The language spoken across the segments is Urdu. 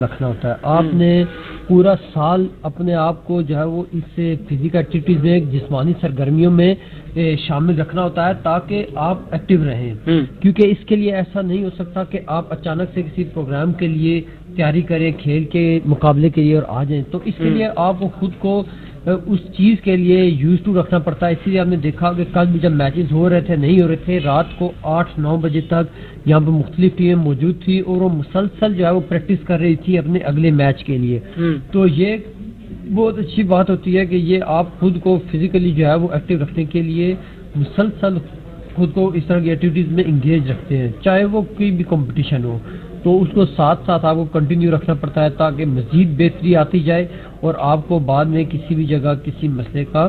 رکھنا ہوتا ہے. آپ نے پورا سال اپنے آپ کو جو ہے وہ اس فزیکل ایکٹیویٹیز میں جسمانی سرگرمیوں میں شامل رکھنا ہوتا ہے تاکہ آپ ایکٹیو رہیں. کیونکہ اس کے لیے ایسا نہیں ہو سکتا کہ آپ اچانک سے کسی پروگرام کے لیے تیاری کریں, کھیل کے مقابلے کے لیے اور آ جائیں. تو اس کے لیے آپ کو خود کو اس چیز کے لیے یوز ٹو رکھنا پڑتا ہے. اسی لیے آپ نے دیکھا کہ کل بھی جب میچز ہو رہے تھے نہیں ہو رہے تھے, رات کو 8-9 بجے تک یہاں پہ مختلف ٹیمیں موجود تھی اور وہ مسلسل جو ہے وہ پریکٹس کر رہی تھی اپنے اگلے میچ کے لیے. تو یہ بہت اچھی بات ہوتی ہے کہ یہ آپ خود کو فزیکلی جو ہے وہ ایکٹیو رکھنے کے لیے مسلسل خود کو اس طرح کی ایکٹیویٹیز میں انگیج رکھتے ہیں, چاہے وہ کوئی بھی کمپٹیشن ہو. تو اس کو ساتھ ساتھ آپ کو کنٹینیو رکھنا پڑتا ہے تاکہ مزید بہتری آتی جائے اور آپ کو بعد میں کسی بھی جگہ کسی مسئلے کا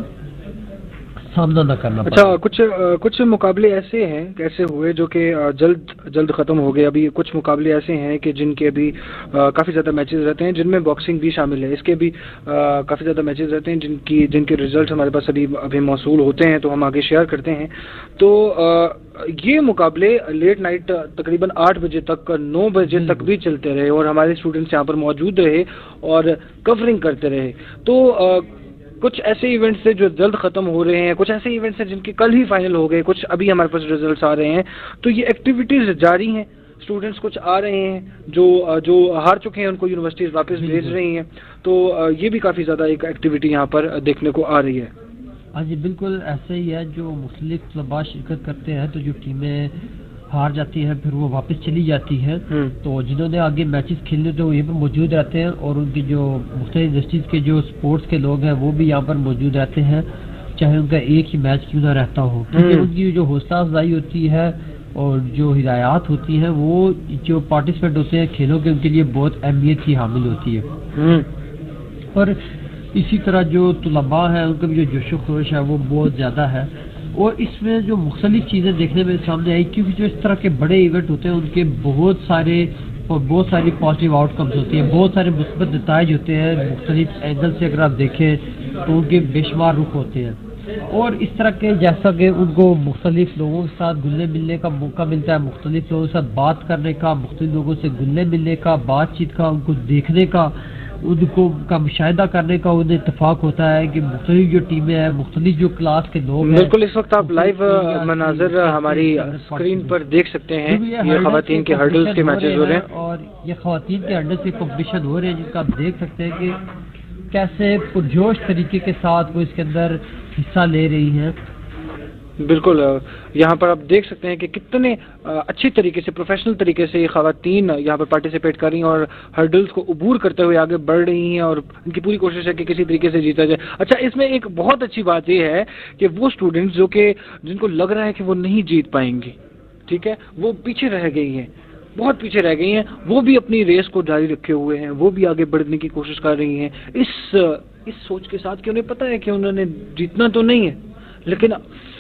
سامنا نہ کرنا پڑے. اچھا, کچھ مقابلے ایسے ہیں کیسے ہوئے جو کہ جلد ختم ہو گئے. ابھی کچھ مقابلے ایسے ہیں کہ جن کے ابھی کافی زیادہ میچز رہتے ہیں, جن میں باکسنگ بھی شامل ہے. اس کے بھی کافی زیادہ میچز رہتے ہیں جن کے ریزلٹ ہمارے پاس ابھی موصول ہوتے ہیں تو ہم آگے شیئر کرتے ہیں. تو یہ مقابلے لیٹ نائٹ تقریباً 8 بجے تک 9 بجے تک بھی چلتے رہے اور ہمارے اسٹوڈنٹس یہاں پر موجود رہے اور کورنگ کرتے رہے. تو کچھ ایسے ایونٹس ہیں جو جلد ختم ہو رہے ہیں, کچھ ایسے ایونٹس ہیں جن کے کل ہی فائنل ہو گئے, کچھ ابھی ہمارے پاس ریزلٹس آ رہے ہیں. تو یہ ایکٹیویٹیز جاری ہیں. اسٹوڈنٹس کچھ آ رہے ہیں جو ہار چکے ہیں, ان کو یونیورسٹیز واپس بھیج رہی ہیں. تو یہ بھی کافی زیادہ ایک ایکٹیویٹی یہاں پر دیکھنے کو آ رہی ہے. ہاں جی بالکل ایسے ہی ہے. جو مختلف طلباء شرکت کرتے ہیں تو جو ٹیمیں ہار جاتی ہیں پھر وہ واپس چلی جاتی ہیں. تو جنہوں نے آگے میچز کھیلنے تو وہ یہیں پر موجود رہتے ہیں اور ان کی جو مختلف یونیورسٹیز کے جو سپورٹس کے لوگ ہیں وہ بھی یہاں پر موجود رہتے ہیں, چاہے ان کا ایک ہی میچ کیوں نہ رہتا ہو. کیونکہ ان کی جو حوصلہ افزائی ہوتی ہے اور جو ہدایات ہوتی ہیں وہ جو پارٹیسپیٹ ہوتے ہیں کھیلوں کے, ان کے لیے بہت اہمیت کی حامل ہوتی ہے. اور اسی طرح جو طلباء ہیں ان کا بھی جو جوش و خروش ہے وہ بہت زیادہ ہے. اور اس میں جو مختلف چیزیں دیکھنے میں سامنے آئی, کیونکہ جو اس طرح کے بڑے ایونٹ ہوتے ہیں ان کے بہت ساری پازیٹیو آؤٹ کمز ہوتی ہیں, بہت سارے مثبت نتائج ہوتے ہیں. مختلف اینگل سے اگر آپ دیکھیں تو ان کے بے شمار رخ ہوتے ہیں. اور اس طرح کے جیسا کہ ان کو مختلف لوگوں کے ساتھ گلنے ملنے کا موقع ملتا ہے, مختلف لوگوں کے ساتھ بات کرنے کا, مختلف لوگوں سے گلنے ملنے کا, بات چیت کا, ان کو دیکھنے کا, ان کو کا مشاہدہ کرنے کا انہیں اتفاق ہوتا ہے کہ مختلف جو ٹیمیں ہیں, مختلف جو کلاس کے لوگ ہیں. بالکل اس وقت آپ لائیو مناظر ہماری اسکرین پر دیکھ سکتے ہیں. یہ خواتین کے ہرڈلز کے میچز ہو رہے ہیں اور یہ خواتین کے ہرڈلز کے کمپٹیشن ہو رہے ہیں جن کا آپ دیکھ سکتے ہیں کہ کیسے پرجوش طریقے کے ساتھ وہ اس کے اندر حصہ لے رہی ہیں. بالکل یہاں پر آپ دیکھ سکتے ہیں کہ کتنے اچھی طریقے سے پروفیشنل طریقے سے یہ خواتین یہاں پر پارٹیسپیٹ کر رہی ہیں اور ہرڈلز کو عبور کرتے ہوئے آگے بڑھ رہی ہیں اور ان کی پوری کوشش ہے کہ کسی طریقے سے جیتا جائے. اچھا, اس میں ایک بہت اچھی بات یہ ہے کہ وہ اسٹوڈنٹس جن کو لگ رہا ہے کہ وہ نہیں جیت پائیں گی, ٹھیک ہے, وہ پیچھے رہ گئی ہیں, بہت پیچھے رہ گئی ہیں, وہ بھی اپنی ریس کو جاری رکھے ہوئے ہیں, وہ بھی آگے بڑھنے کی کوشش کر رہی ہیں اس سوچ کے ساتھ کہ انہیں پتہ ہے کہ انہوں نے جیتنا تو نہیں ہے لیکن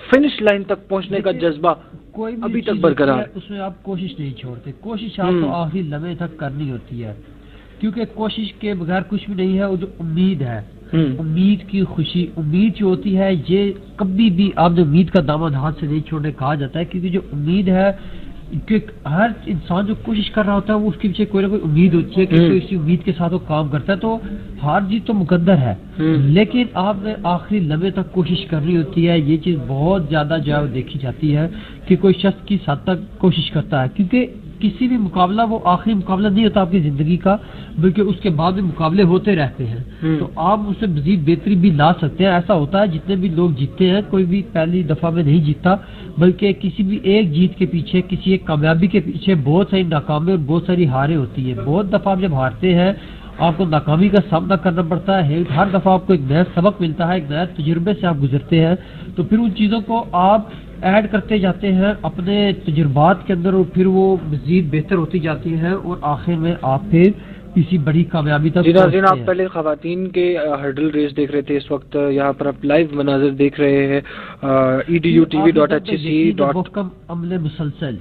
فنش لائن تک پہنچنے کا جذبہ کوئی ابھی تک برقرار ہے. اس میں آپ کوشش نہیں چھوڑتے, کوشش آپ کو آخری لمحے تک کرنی ہوتی ہے, کیونکہ کوشش کے بغیر کچھ بھی نہیں ہے. وہ جو امید ہے, امید کی خوشی, امید جو ہوتی ہے یہ کبھی بھی آپ نے امید کا دامن ہاتھ سے نہیں چھوڑنے کہا جاتا ہے. کیونکہ جو امید ہے کہ ہر انسان جو کوشش کر رہا ہوتا ہے وہ اس کے پیچھے کوئی نہ کوئی امید ہوتی ہے کہ اسی امید کے ساتھ وہ کام کرتا ہے. تو ہار جیت تو مقدر ہے لیکن آپ نے آخری لمحے تک کوشش کرنی ہوتی ہے. یہ چیز بہت زیادہ جو ہے دیکھی جاتی ہے کہ کوئی شخص کس حد تک کوشش کرتا ہے, کیونکہ کسی بھی مقابلہ وہ آخری مقابلہ نہیں ہوتا آپ کی زندگی کا, بلکہ اس کے بعد بھی مقابلے ہوتے رہتے ہیں. تو آپ اس سے مزید بہتری بھی لا سکتے ہیں. ایسا ہوتا ہے جتنے بھی لوگ جیتتے ہیں کوئی بھی پہلی دفعہ میں نہیں جیتتا, بلکہ کسی بھی ایک جیت کے پیچھے, کسی ایک کامیابی کے پیچھے بہت ساری ناکامی اور بہت ساری ہاریں ہوتی ہیں. بہت دفعہ آپ جب ہارتے ہیں آپ کو ناکامی کا سامنا کرنا پڑتا ہے, ہر دفعہ آپ کو ایک نیا سبق ملتا ہے, ایک نیا تجربے سے آپ گزرتے ہیں. تو پھر ان چیزوں کو آپ ایڈ کرتے جاتے ہیں اپنے تجربات کے اندر اور پھر وہ مزید بہتر ہوتی جاتی ہیں اور آخر میں آپ پھر کسی بڑی کامیابی تک پہنچتے ہیں. آپ پہلے خواتین کے ہرڈل ریس دیکھ رہے تھے, اس وقت یہاں پر آپ لائیو مناظر دیکھ رہے ہیں edu.tv.hc. محکم عمل مسلسل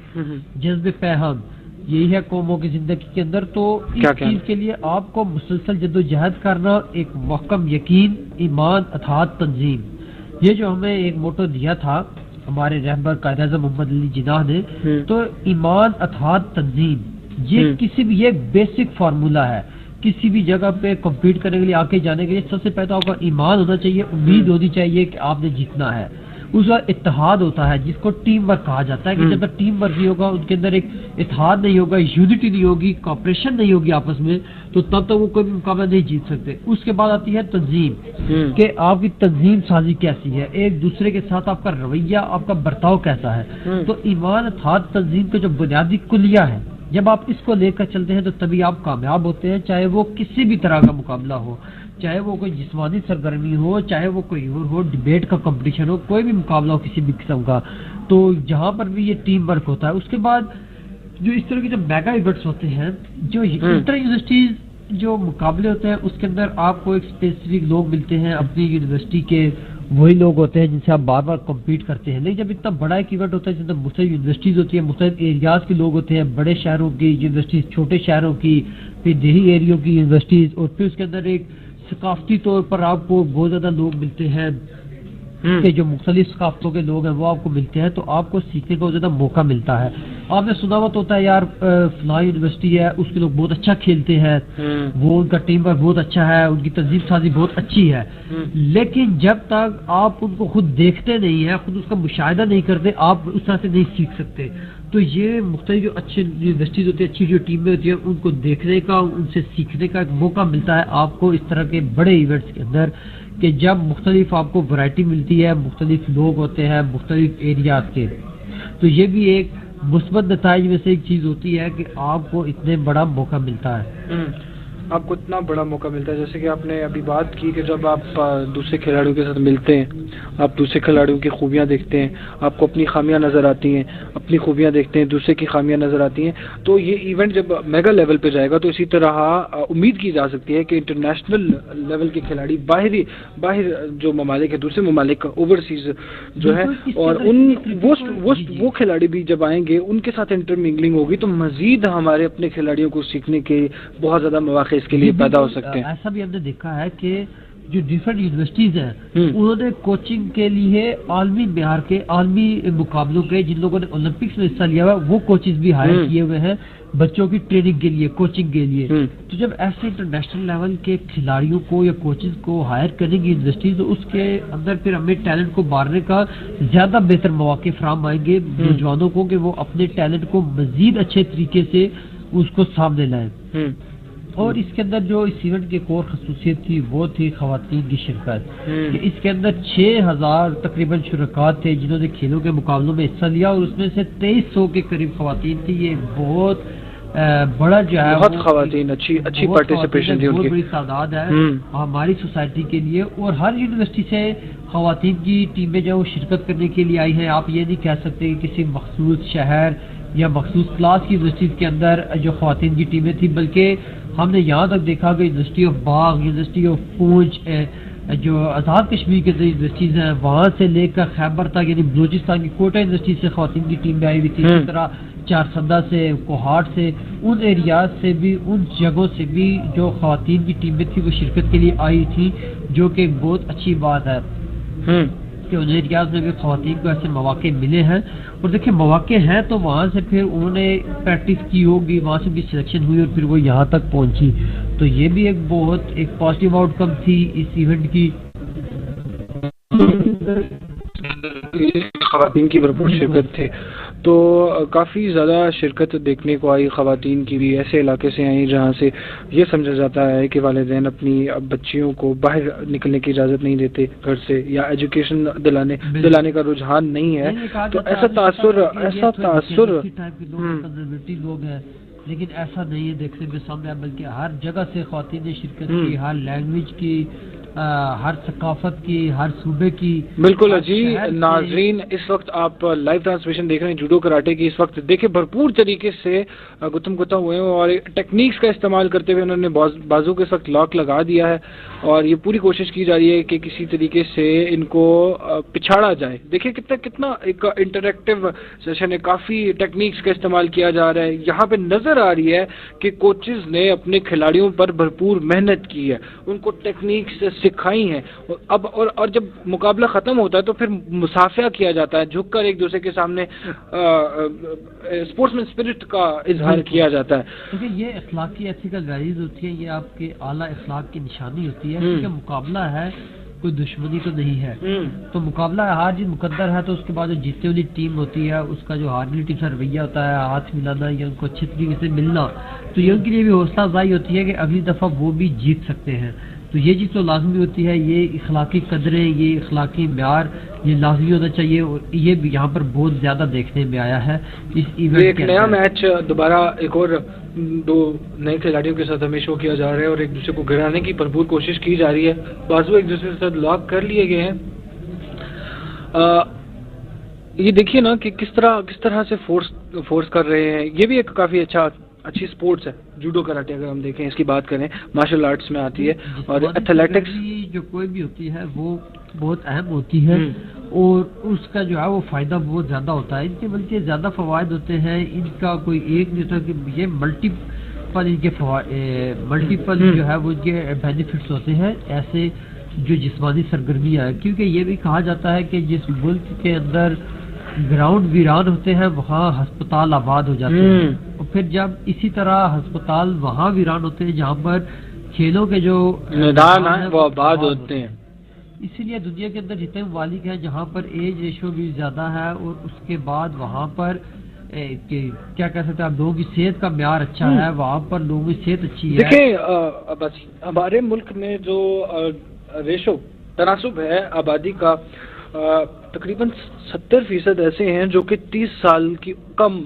جذب پیہم یہی ہے قوموں کی زندگی کے اندر. تو اس چیز کے لیے آپ کو مسلسل جدوجہد کرنا, ایک محکم یقین, ایمان, اتحاد, تنظیم, یہ جو ہمیں ایک موٹو دیا تھا ہمارے رہبر قائد اعظم محمد علی جناح نے. تو ایمان, اتحاد, تنظیم یہ کسی بھی ایک بیسک فارمولا ہے کسی بھی جگہ پہ کمپیٹ کرنے کے لیے آگے جانے کے لیے سب سے پہلے تو آپ کا ایمان ہونا چاہیے, امید ہونی چاہیے کہ آپ نے جیتنا ہے. اس کا اتحاد ہوتا ہے جس کو ٹیم ورک کہا جاتا ہے, کہ جب تک ٹیم ورک نہیں ہوگا, ان کے اندر ایک اتحاد نہیں ہوگا, یونٹی نہیں ہوگی, کوآپریشن نہیں ہوگی آپس میں, تو تب تک وہ کوئی بھی مقابلہ نہیں جیت سکتے. اس کے بعد آتی ہے تنظیم, کہ آپ کی تنظیم سازی کیسی ہے, ایک دوسرے کے ساتھ آپ کا رویہ, آپ کا برتاؤ کیسا ہے. تو ایمان, اتحاد, تنظیم کا جو بنیادی کلیہ ہے, جب آپ اس کو لے کر چلتے ہیں تو تبھی آپ کامیاب ہوتے ہیں, چاہے وہ کسی بھی طرح کا مقابلہ ہو, چاہے وہ کوئی جسمانی سرگرمی ہو, چاہے وہ کوئی اور ہو, ڈیبیٹ کا کمپٹیشن ہو, کوئی بھی مقابلہ ہو کسی بھی قسم کا, تو جہاں پر بھی یہ ٹیم ورک ہوتا ہے. اس کے بعد جو اس طرح کے جو میگا ایونٹس ہوتے ہیں, جو انٹر یونیورسٹیز جو مقابلے ہوتے ہیں, اس کے اندر آپ کو ایک اسپیسیفک لوگ ملتے ہیں اپنی یونیورسٹی کے, وہی لوگ ہوتے ہیں جن سے آپ بار بار کمپیٹ کرتے ہیں. لیکن جب اتنا بڑا ایک ایونٹ ہوتا ہے جس میں مختلف یونیورسٹیز ہوتی ہیں, مختلف ایریاز کے لوگ ہوتے ہیں, بڑے شہروں کی یونیورسٹیز, چھوٹے شہروں کی, پھر دیہی ایریوں کی یونیورسٹیز, اور پھر اس کے اندر ایک ثقافتی طور پر آپ کو بہت زیادہ لوگ ملتے ہیں کہ جو مختلف ثقافتوں کے لوگ ہیں وہ آپ کو ملتے ہیں, تو آپ کو سیکھنے کا زیادہ موقع ملتا ہے. آپ نے سنا ہوا تو ہوتا ہے یار فلاں یونیورسٹی ہے, اس کے لوگ بہت اچھا کھیلتے ہیں, وہ ان کا ٹیم ورک بہت اچھا ہے, ان کی تنظیم سازی بہت اچھی ہے, لیکن جب تک آپ ان کو خود دیکھتے نہیں ہیں, خود اس کا مشاہدہ نہیں کرتے, آپ اس طرح سے نہیں سیکھ سکتے. تو یہ مختلف جو اچھے یونیورسٹیز ہوتی ہیں, اچھی جو ٹیمیں ہوتی ہیں, ان کو دیکھنے کا, ان سے سیکھنے کا ایک موقع ملتا ہے آپ کو اس طرح کے بڑے ایونٹس کے اندر, کہ جب مختلف آپ کو ورائٹی ملتی ہے, مختلف لوگ ہوتے ہیں مختلف ایریاز کے. تو یہ بھی ایک مثبت نتائج میں سے ایک چیز ہوتی ہے کہ آپ کو اتنے بڑا موقع ملتا ہے. آپ کو اتنا بڑا موقع ملتا ہے, جیسے کہ آپ نے ابھی بات کی کہ جب آپ دوسرے کھلاڑیوں کے ساتھ ملتے ہیں, آپ دوسرے کھلاڑیوں کی خوبیاں دیکھتے ہیں, آپ کو اپنی خامیاں نظر آتی ہیں, اپنی خوبیاں دیکھتے ہیں, دوسرے کی خامیاں نظر آتی ہیں. تو یہ ایونٹ جب میگا لیول پہ جائے گا تو اسی طرح امید کی جا سکتی ہے کہ انٹرنیشنل لیول کے کھلاڑی باہر جو ممالک ہے, دوسرے ممالک اوورسیز جو ہے, اور ان وہ کھلاڑی بھی جب آئیں گے, ان کے ساتھ انٹرمنگلنگ ہوگی, تو مزید ہمارے اپنے کھلاڑیوں کو سیکھنے کے بہت زیادہ مواقع اس کے لیے پیدا ہو سکتے ہیں. ایسا بھی ہم نے دیکھا ہے کہ جو ڈفرینٹ یونیورسٹیز ہیں انہوں نے کوچنگ کے لیے عالمی معیار کے, عالمی مقابلوں کے, جن لوگوں نے اولمپکس میں حصہ لیا ہوا وہ کوچز بھی ہائر کیے ہوئے ہیں بچوں کی ٹریننگ کے لیے, کوچنگ کے لیے. تو جب ایسے انٹرنیشنل لیول کے کھلاڑیوں کو یا کوچز کو ہائر کریں گی یونیورسٹیز, تو اس کے اندر پھر ہمیں ٹیلنٹ کو مارنے کا زیادہ بہتر مواقع فراہم آئیں گے نوجوانوں کو, کہ وہ اپنے ٹیلنٹ کو مزید اچھے طریقے سے اس کو سامنے لائیں. اور اس کے اندر جو اس ایونٹ کی ایک اور خصوصیت تھی وہ تھی خواتین کی شرکت, کہ اس کے اندر 6000 تقریباً شرکات تھے جنہوں نے کھیلوں کے مقابلوں میں حصہ لیا, اور اس میں سے 2300 کے قریب خواتین تھی. یہ بہت بڑا جو ہے, بہت خواتین اچھی پارٹیسپیشن تھی, بہت بڑی تعداد ہے ہماری سوسائٹی کے لیے. اور ہر یونیورسٹی سے خواتین کی ٹیمیں جو وہ شرکت کرنے کے لیے آئی ہیں. آپ یہ نہیں کہہ سکتے کہ کسی مخصوص شہر یا مخصوص کلاس کی یونیورسٹیز کے اندر جو خواتین کی ٹیمیں تھیں, بلکہ ہم نے یہاں تک دیکھا کہ university of Bagh, university of پونچھ, جو آزاد کشمیر کے یونیورسٹیز ہیں وہاں سے لے کر خیبر تک, یعنی بلوچستان کی کوئٹہ یونیورسٹی سے خواتین کی ٹیم بھی آئی ہوئی تھی. اسی طرح چارسدہ سے, کوہاٹ سے, ان ایریاز سے بھی, ان جگہوں سے بھی جو خواتین کی ٹیمیں تھیں وہ شرکت کے لیے آئی تھی, جو کہ بہت اچھی بات ہے کہ ان ایریاز میں بھی خواتین کو ایسے مواقع ملے ہیں. اور دیکھیں مواقع ہیں تو وہاں سے پھر انہوں نے پریکٹس کی ہوگی, وہاں سے بھی سلیکشن ہوئی اور پھر وہ یہاں تک پہنچی. تو یہ بھی ایک بہت ایک پازیٹیو آؤٹ کم تھی اس ایونٹ کی. خواتین کی بھرپور شرکت تھی, تو کافی زیادہ شرکت دیکھنے کو آئی خواتین کی بھی. ایسے علاقے سے آئیں جہاں سے یہ سمجھا جاتا ہے کہ والدین اپنی بچیوں کو باہر نکلنے کی اجازت نہیں دیتے گھر سے, یا ایجوکیشن دلانے کا رجحان نہیں ہے. تو ایسا تاثر لوگ ہیں, لیکن ایسا نہیں ہے دیکھنے میں سامنے, بلکہ ہر جگہ سے خواتین نے شرکت کی, ہر لینگویج کی, ہر ثقافت کی, ہر صوبے کی. بالکل جی ناظرین, اس وقت آپ لائیو ٹرانسمیشن دیکھ رہے ہیں جوڈو کراٹے کی. اس وقت دیکھیں بھرپور طریقے سے گتم گتا ہوئے ہیں, اور ٹیکنیکس کا استعمال کرتے ہوئے انہوں نے بازو کے ساتھ لاک لگا دیا ہے, اور یہ پوری کوشش کی جا رہی ہے کہ کسی طریقے سے ان کو پچھاڑا جائے. دیکھیں کتنا ایک انٹریکٹیو سیشن ہے, کافی ٹیکنیکس کا استعمال کیا جا رہا ہے. یہاں پہ نظر آ رہی ہے کہ کوچز نے اپنے کھلاڑیوں پر بھرپور محنت کی ہے, ان کو ٹیکنیک سے سکھائی ہیں. اب اور جب مقابلہ ختم ہوتا ہے تو پھر مصافحہ کیا جاتا ہے, جھک کر ایک دوسرے کے سامنے اسپورٹس مین اسپرٹ کا اظہار کیا جاتا ہے. کیونکہ یہ اخلاقی ایتھیکل ویلیوز ہوتی ہے, یہ آپ کے اعلیٰ اخلاق کی نشانی ہوتی ہے. کیونکہ مقابلہ ہے, کوئی دشمنی تو نہیں ہے. تو مقابلہ ہار جیت مقدر ہے, تو اس کے بعد جو جیتنے والی ٹیم ہوتی ہے اس کا جو ہارنے والی ٹیم کا رویہ ہوتا ہے, ہاتھ ملانا یا ان کو اچھی طریقے سے ملنا, تو یہ ان کے لیے بھی حوصلہ افزائی ہوتی ہے کہ اگلی دفعہ وہ بھی جیت سکتے ہیں. تو یہ چیز تو لازمی ہوتی ہے, یہ اخلاقی قدریں, یہ اخلاقی معیار یہ لازمی ہونا چاہیے, اور یہ بھی یہاں پر بہت زیادہ دیکھنے میں آیا ہے اس ایونٹ. ایک نیا میچ دوبارہ ایک اور 2 نئے کھلاڑیوں کے ساتھ ہمیں شو کیا جا رہا ہے اور ایک دوسرے کو گرانے کی بھرپور کوشش کی جا رہی ہے. بازو ایک دوسرے کے ساتھ لاک کر لیے گئے ہیں. یہ دیکھیے نا کہ کس طرح سے فورس کر رہے ہیں. یہ بھی ایک کافی اچھی سپورٹس ہے جوڈو کراٹے. اگر ہم دیکھیں اس کی بات کریں مارشل آرٹس میں آتی ہے, اور ایتھلیٹکس جو کوئی بھی ہوتی ہے وہ بہت اہم ہوتی ہے, اور اس کا جو ہے وہ فائدہ بہت زیادہ ہوتا ہے. ان کے بلکہ زیادہ فوائد ہوتے ہیں. ان کا کوئی ایک نہیں ہوتا کہ یہ ملٹیپل جو ہے وہ ان کے بینیفٹس ہوتے ہیں ایسے جو جسمانی سرگرمیاں ہیں. کیونکہ یہ بھی کہا جاتا ہے کہ جس ملک کے اندر گراؤنڈ ویران ہوتے ہیں وہاں ہسپتال آباد ہو جاتے ہیں, اور پھر جب اسی طرح ہسپتال وہاں ویران ہوتے ہیں جہاں پر کھیلوں کے جو میدان ہیں وہ آباد ہوتے ہیں. اسی لیے دنیا کے اندر جتنے ممالک ہیں جہاں پر ایج ریشو بھی زیادہ ہے, اور اس کے بعد وہاں پر کیا کہہ سکتے ہیں آپ, لوگوں کی صحت کا معیار اچھا ہے, وہاں پر لوگوں کی صحت اچھی ہے. دیکھیں بس ہمارے ملک میں جو ریشو تناسب ہے آبادی کا, تقریباً 70% ایسے ہیں جو کہ 30 سال کی کم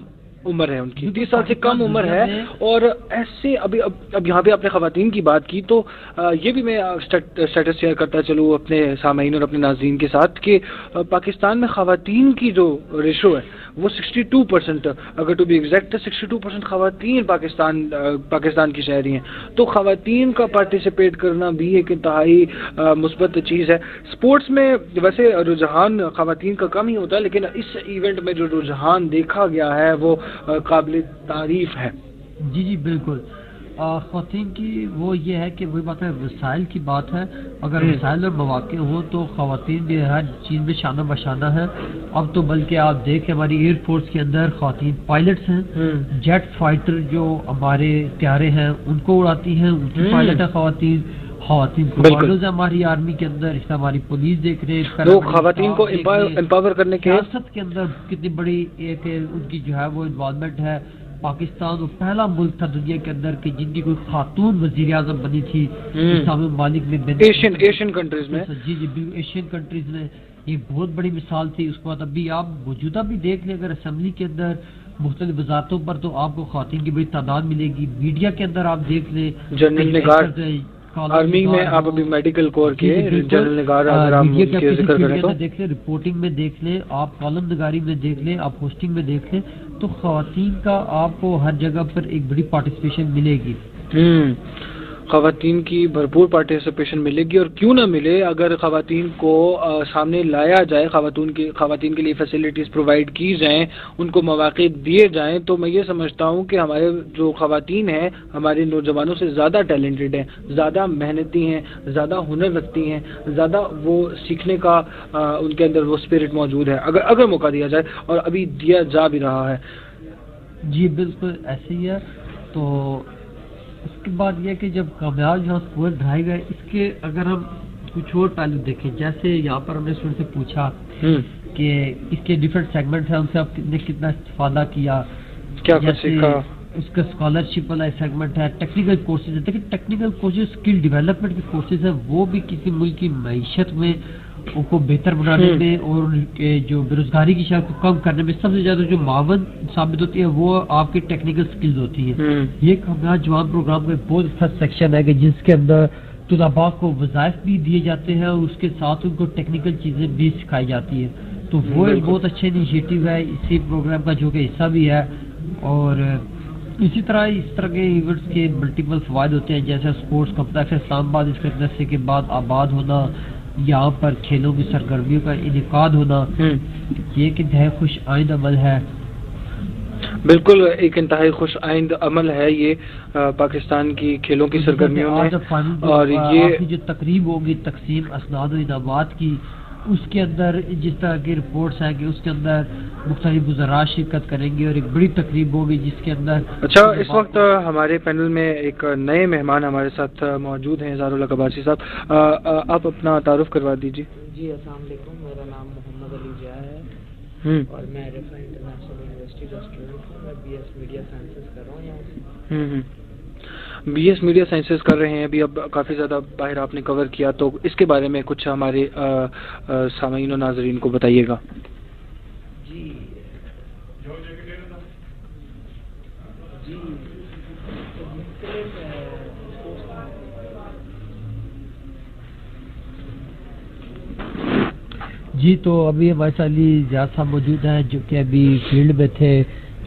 عمر ہے, ان کی 30 سال سے کم عمر ہے. اور ایسے اب یہاں پہ آپ نے خواتین کی بات کی, تو یہ بھی میں اسٹیٹس شیئر کرتا چلوں اپنے سامعین اور اپنے ناظرین کے ساتھ کہ پاکستان میں خواتین کی جو ریشو ہے وہ 62%, اگر ٹو بی ایگزیکٹ 62% خواتین پاکستان کی شہری ہیں. تو خواتین کا پارٹیسپیٹ کرنا بھی ایک انتہائی مثبت چیز ہے. اسپورٹس میں ویسے رجحان خواتین کا کم ہی ہوتا ہے, لیکن اس ایونٹ میں جو رجحان دیکھا گیا ہے وہ قابل تعریف ہے. جی بالکل. خواتین کی وہ یہ ہے کہ وہی بات ہے, وسائل کی بات ہے. اگر وسائل اور مواقع ہوں تو خواتین بھی ہر چیز میں شانہ بشانہ ہے. اب تو بلکہ آپ دیکھیں ہماری ایئر فورس کے اندر خواتین پائلٹس ہیں, جیٹ فائٹر جو ہمارے پیارے ہیں ان کو اڑاتی ہیں, ان کی پائلٹ ہے خواتین کمانڈوز ہیں ہماری آرمی کے اندر. اس میں ہماری پولیس دیکھ رہے ہیں خواتین کو امپاور کرنے کے سیاست کے اندر کتنی بڑی ایک ان کی جو ہے وہ انوالومنٹ ہے. پاکستان وہ پہلا ملک تھا دنیا کے اندر کہ جن کی کوئی خاتون وزیر اعظم بنی تھی اسلامی ممالک میں, ایشین کنٹریز میں. جی ایشین کنٹریز میں یہ بہت بڑی مثال تھی. اس کے بعد ابھی آپ موجودہ بھی دیکھ لیں, اگر اسمبلی کے اندر مختلف وزارتوں پر تو آپ کو خواتین کی بڑی تعداد ملے گی. میڈیا کے اندر آپ دیکھ لیں, جنرل نگار آرمی میں, آپ ابھی میڈیکل کور کے جنرل نگار اگر آپ کے ذکر کریں تو دیکھ لیں, رپورٹنگ میں دیکھ لیں, آپ کالم نگاری میں دیکھ لیں, آپ ہوسٹنگ میں دیکھ لیں, تو خواتین کا آپ کو ہر جگہ پر ایک بڑی پارٹیسپیشن ملے گی. خواتین کی بھرپور پارٹیسپیشن ملے گی, اور کیوں نہ ملے اگر خواتین کو سامنے لایا جائے, خواتین کے لیے فیسلٹیز پرووائڈ کی جائیں, ان کو مواقع دیے جائیں, تو میں یہ سمجھتا ہوں کہ ہمارے جو خواتین ہیں ہمارے نوجوانوں سے زیادہ ٹیلنٹڈ ہیں, زیادہ محنتی ہیں, زیادہ ہنر رکھتی ہیں, زیادہ وہ سیکھنے کا ان کے اندر وہ اسپرٹ موجود ہے اگر موقع دیا جائے, اور ابھی دیا جا بھی رہا ہے. جی بالکل ایسے ہی ہے. تو اس کے بعد یہ کہ جب کامیاب جہاں اسکور ڈھائے گئے, اس کے اگر ہم کچھ اور پہلو دیکھیں, جیسے یہاں پر ہم نے اسٹوڈنٹ سے پوچھا کہ اس کے ڈفرینٹ سیگمنٹ ہیں, ان سے آپ نے کتنا استفادہ کیا, کیا سیکھا, اس کا اسکالرشپ والا ایسائنمنٹ ہے, ٹیکنیکل کورسز ہے. لیکن ٹیکنیکل کورسز اسکل ڈیولپمنٹ کے کورسز ہیں, وہ بھی کسی ملک کی معیشت میں ان کو بہتر بنانے میں اور جو بےروزگاری کی شرح کو کم کرنے میں سب سے زیادہ جو معاون ثابت ہوتی ہے وہ آپ کی ٹیکنیکل سکلز ہوتی ہیں. یہ کامیاب جوان پروگرام کا بہت اچھا سیکشن ہے کہ جس کے اندر طلباء کو وظائف بھی دیے جاتے ہیں اور اس کے ساتھ ان کو ٹیکنیکل چیزیں بھی سکھائی جاتی ہیں. تو وہ ایک بہت اچھا انیشیٹو ہے اسی پروگرام کا, جو کہ حصہ بھی ہے. اور اسی طرح اس طرح کے ایونٹس کے ملٹیپل فوائد ہوتے ہیں, جیسے اسپورٹس کمپلیکس اسلام آباد اس کے کے بعد آباد ہونا, یہاں پر کھیلوں کی سرگرمیوں کا انعقاد ہونا, یہ ایک انتہائی خوش آئند عمل ہے. بالکل ایک انتہائی خوش آئند عمل ہے یہ پاکستان کی کھیلوں کی سرگرمیوں میں. اور یہ جو تقریب ہوگی تقسیم اسناد و انعامات کی، اس کے اندر جس طرح کی رپورٹس ہیں کہ اس کے اندر مختلف وزراء شرکت کریں گے اور ایک بڑی تقریب ہوگی جس کے اندر. اچھا، اس وقت ہمارے پینل میں ایک نئے مہمان ہمارے ساتھ موجود ہیں، اظہار اللہ عباسی صاحب. آپ اپنا تعارف کروا دیجیے. جی السلام علیکم، میرا نام محمد علی جا ہے اور میں رفا انٹرنیشنل یونیورسٹی کا اسٹوڈنٹ ہوں. میں بی ایس میڈیا سائنسز کر رہا ہوں یہاں سے. بی ایس میڈیا سائنسز کر رہے ہیں. ابھی اب کافی زیادہ باہر آپ نے کور کیا، تو اس کے بارے میں کچھ ہمارے سامعین و ناظرین کو بتائیے گا. جی جی تو ابھی ہمارے ساتھ علی زیاد صاحب موجود ہیں جو کہ ابھی فیلڈ میں تھے،